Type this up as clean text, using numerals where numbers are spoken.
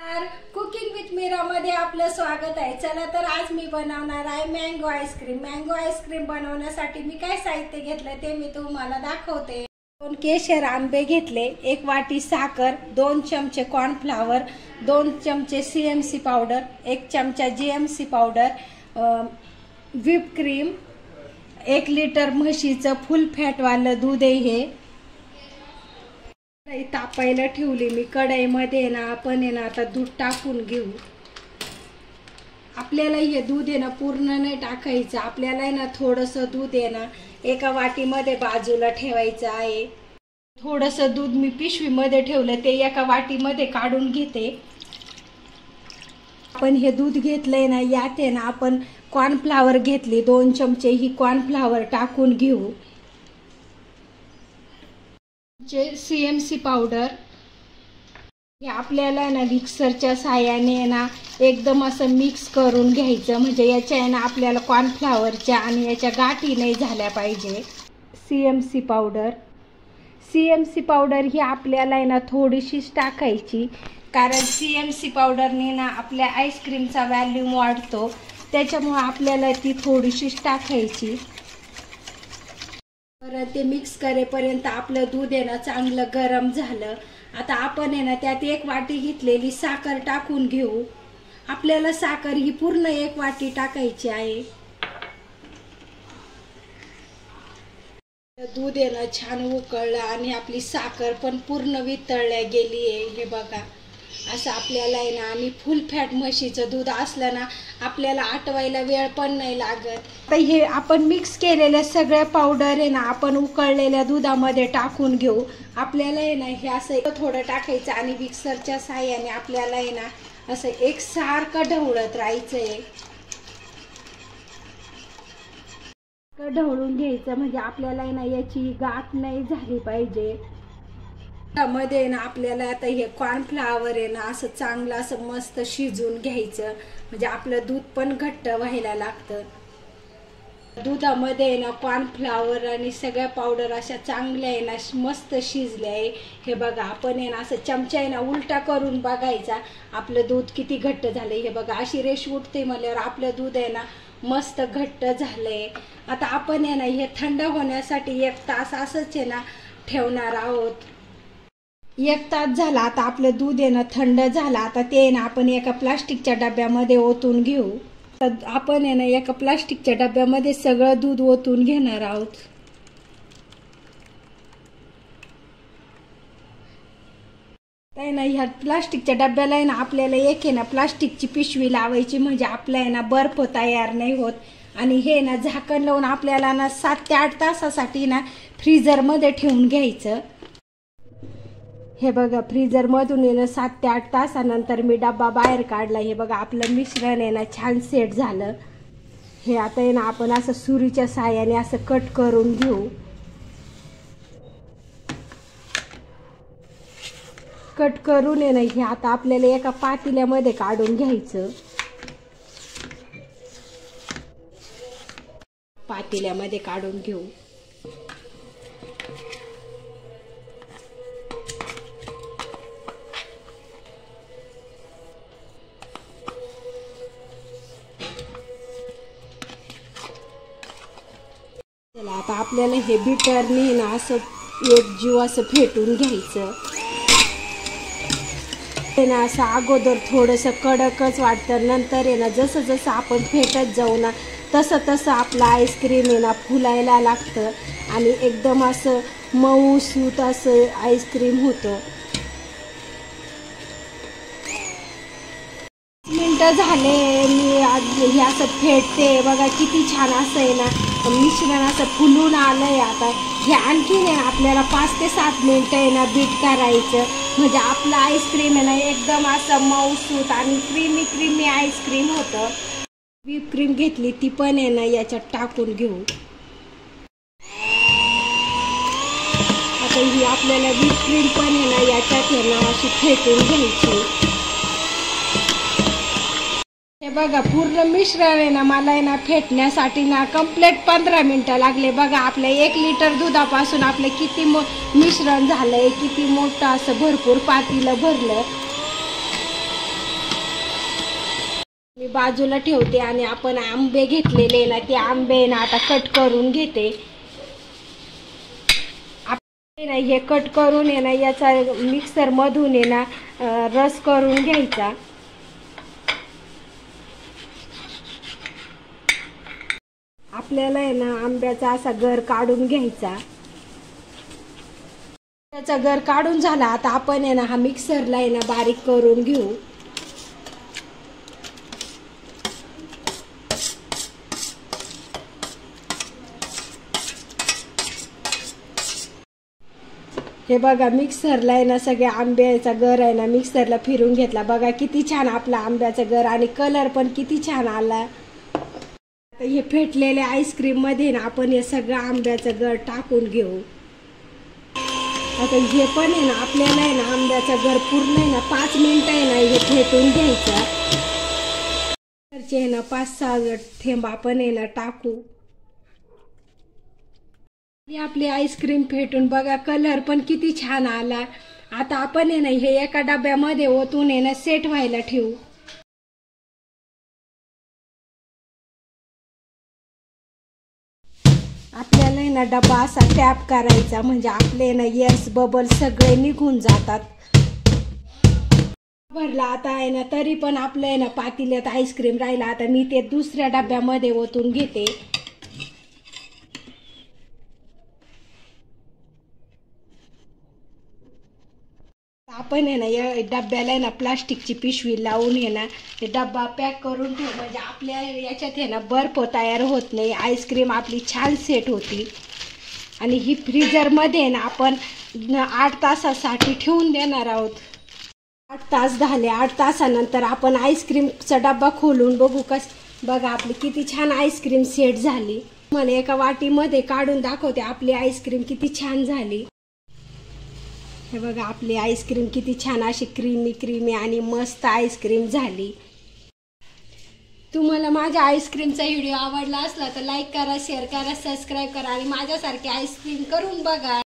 Cooking with Mira मध्ये आपलं स्वागत आहे। चला तर आज मी बनवणार आहे मँगो आईस्क्रीम। मँगो आईस्क्रीम बनवण्यासाठी मी काय साहित्य घेतलं ते मी तुम्हाला दाखवते। 2 केशर आंबे घेतले, 1 वाटी साखर, 2 चमचे कॉर्नफ्लॉवर, 2 चमचे CMC पावडर, 1 चमचा GMC powder, whip cream, 1 litre म्हशीचं फुल फॅट वालं दूध आहे। हे कढई तापायला ठेवली मी। कढईमध्ये ना आपण आहे ना आता दूध टाकून घेऊ। आपल्याला हे दूध आहे ना पूर्ण नाही टाकायचं, आपल्याला आहे ना थोडंसं दूध आहे ना एका वाटीमध्ये बाजूला ठेवायचं आहे। थोडंसं दूध मी पिशवीमध्ये ठेवलं, ते एका वाटीमध्ये काढून घेते। आपण हे दूध घेतलंय ना, यात आहे ना आपण कॉर्नफ्लॉवर घेतली 2 चमचे, ही कॉर्नफ्लॉवर टाकून घेऊ। CMC पावडर हे आपल्याला ना मिक्सरच्या साहाय्याने ना एकदम असं मिक्स करून घ्यायचं, म्हणजे याच्या आहे ना आपल्याला कॉर्नफ्लॉवरच्या आणि याच्या गाठी नाही झाल्या पाहिजे। CMC पावडर ही आपल्याला आहे ना थोडीशीच टाकायची, कारण CMC पावडरने ना आपल्या आईस्क्रीमचा व्हॉल्यूम वाढतो, त्याच्यामुळे आपल्याला ती थोडीशीच टाकायची। परत ते मिक्स करेपर्यंत आपलं दूध आहे ना चांगलं गरम झालं। आता आपण आहे ना त्यात 1 वाटी घेतलेली साखर टाकून घेऊ। आपल्याला साखर ही पूर्ण 1 वाटी टाकायची आहे। दूध आहे ना छान उकळलं आणि आपली साखर पण पूर्ण वितळल्या गेली आहे। हे बघा, असं आपल्याला आहे ना, आणि फुल फॅट म्हशीचं दूध असलं ना आपल्याला आटवायला वेळ पण नाही लागत। आता हे आपण मिक्स केलेल्या सगळ्या पावडर आहे ना आपण उकळलेल्या दुधामध्ये टाकून घेऊ। आपल्याला आहे ना हे असं थोडं टाकायचं आणि मिक्सरच्या साहाय्याने आपल्याला आहे ना असं एकसारखं ढवळत राहायचंय। ढवळून घ्यायचं, म्हणजे आपल्याला आहे ना याची गाठ नाही झाली पाहिजे। त्यामध्ये ना आपल्याला आता हे कॉर्नफ्लॉवर आहे ना असं चांगलं असं मस्त शिजून घ्यायचं, म्हणजे आपलं दूध पण घट्ट व्हायला लागतं। दुधामध्ये ना कॉर्नफ्लॉवर आणि सगळ्या पावडर अशा चांगल्या आहे ना मस्त शिजल्या आहे। हे बघा, आपण आहे ना असं चमचा आहे ना उलटा करून बघायचा आपलं दूध किती घट्ट झालंय। हे बघा, अशी रेष उठते म्हणल्यावर आपलं दूध आहे ना मस्त घट्ट झालंय। आता आपण आहे ना हे थंड होण्यासाठी 1 तास असंच आहे ना ठेवणार आहोत। 1 तास झाला, आता आपलं दूध आहे ना थंड झालं। आता ते ना आपण एका प्लास्टिकच्या डब्यामध्ये ओतून घेऊ। आपण आहे ना एका प्लास्टिकच्या डब्यामध्ये सगळं दूध ओतून घेणार आहोत। आहे ना ह्या प्लास्टिकच्या डब्याला आहे ना आपल्याला एक आहे ना प्लास्टिकची पिशवी लावायची, म्हणजे आपला आहे ना बर्फ तयार नाही होत। आणि हे ना झाकण लावून आपल्याला ना 7 ते 8 तासासाठी ना फ्रीजरमध्ये ठेवून घ्यायचं। हे बघा, फ्रीजर मधून येणं 7 ते 8 तासानंतर मी डब्बा बाहेर काढला। हे बघा, आपलं मिश्रण आहे ना छान सेट झालं। हे आता आहे ना आपण असं सुरीच्या साहाय्याने असं कट करून घेऊ। कट करून आहे ना हे आता आपल्याला एका पातेल्यामध्ये काढून घ्यायचं। पातेल्यामध्ये काढून घेऊ। चला, आता आपल्याला हे बीटरने ना असं एकजीव असं फेटून घ्यायचं। हे ना असं अगोदर थोडंसं कडकच वाटतं, नंतर आहे ना जसं जसं आपण फेटत जाऊ ना तसं तसं आपलं आईस्क्रीम आहे ना फुलायला लागतं आणि एकदम असं मऊसूत असं आईस्क्रीम होतं। मिनिटं झाले, मी आज हे असं फेटते बघा, किती छान असं आहे ना मिश्रण असं फुलून आलंय। आता हे आणखीन आहे ना आपल्याला 5 ते 7 मिनिटं आहे ना बीट करायचं, म्हणजे आपलं आईस्क्रीम आहे ना एकदम असं मऊसूत आणि क्रीमी आईस्क्रीम होतं। व्हिप क्रीम घेतली, ती पण आहे ना याच्यात टाकून घेऊ। आता ही आपल्याला व्हिप क्रीम पण आहे ना याच्यात आहे ना अशी फेटून घ्यायची। हे बघा, पूर्ण मिश्रण आहे ना मला आहे ना फेटण्यासाठी ना कंप्लीट 15 मिनिटं लागले। बघा, आपल्या 1 लिटर दुधापासून आपलं किती मिश्रण झालंय, किती मोठं असं भरपूर पातेलं भरलं। मी बाजूला ठेवते आणि आपण आंबे घेतलेले ना ते आंबे ना आता कट करून घेते. हे कट करून आहे ना याचा मिक्सर मधून आहे ना रस करून घ्यायचा. आपल्याला आहे ना आंब्याचा असा गर काढून घ्यायचा. त्याचा गर काढून झाला. आता आपण आहे ना हा मिक्सरला आहे ना बारीक करून घेऊ. हे बघा मिक्सरला आहे ना सगळे आंब्याचा गर आहे ना मिक्सरला फिरून घेतला. बघा किती छान आपला आंब्याचा गर आणि कलर पण किती छान आला. आता हे फेटलेल्या आईस्क्रीम मध्ये ना आपण हे सगळं आंब्याचा गर टाकून घेऊ. आता हे पण आहे ना आपल्याला आहे ना आंब्याचा गर पूर्ण आहे ना 5 मिनिटं आहे ना हे फेटून घ्यायचा. त्याचे आहे ना 5-6 थेंब आपण आहे ना टाकू. आपली आईस्क्रीम फेटून बघा कलर पण किती छान आला. आता आपण आहे ना हे एका डब्यामध्ये ओतून आहे ना सेट व्हायला ठेवू. आपल्याला आहे ना डबा असा टॅप करायचा म्हणजे आपले ना एअर्स बबल सगळे निघून जातात. भरला आता आहे ना तरी पण आपलं आहे ना पातेल्यात आईस्क्रीम राहिला. आता मी ते दुसऱ्या डब्यामध्ये ओतून घेते. आपण आहे ना या डब्याला आहे ना प्लास्टिकची पिशवी लावून आहे ना ते डब्बा पॅक करून ठेवू म्हणजे आपल्या याच्यात आहे ना बर्फ तयार होत नाही. आईस्क्रीम आपली छान सेट होती. आणि ही फ्रीजरमध्ये ना आपण 8 तासासाठी ठेवून देणार आहोत. 8 तास झाले. 8 तासानंतर आपण आईस्क्रीमचा डब्बा खोलून बघू. बघा आपली किती छान आईस्क्रीम सेट झाली. मला एका वाटीमध्ये काढून दाखवते आपली आईस्क्रीम किती छान झाली. हे बघा आपली आईस्क्रीम किती छान अशी क्रीमी आणि मस्त आईस्क्रीम झाली. तुम्हाला माझ्या आईस्क्रीमचा व्हिडिओ आवडला असला तर लाईक करा, शेअर करा, सबस्क्राईब करा आणि माझ्यासारखी आईस्क्रीम करून बघा.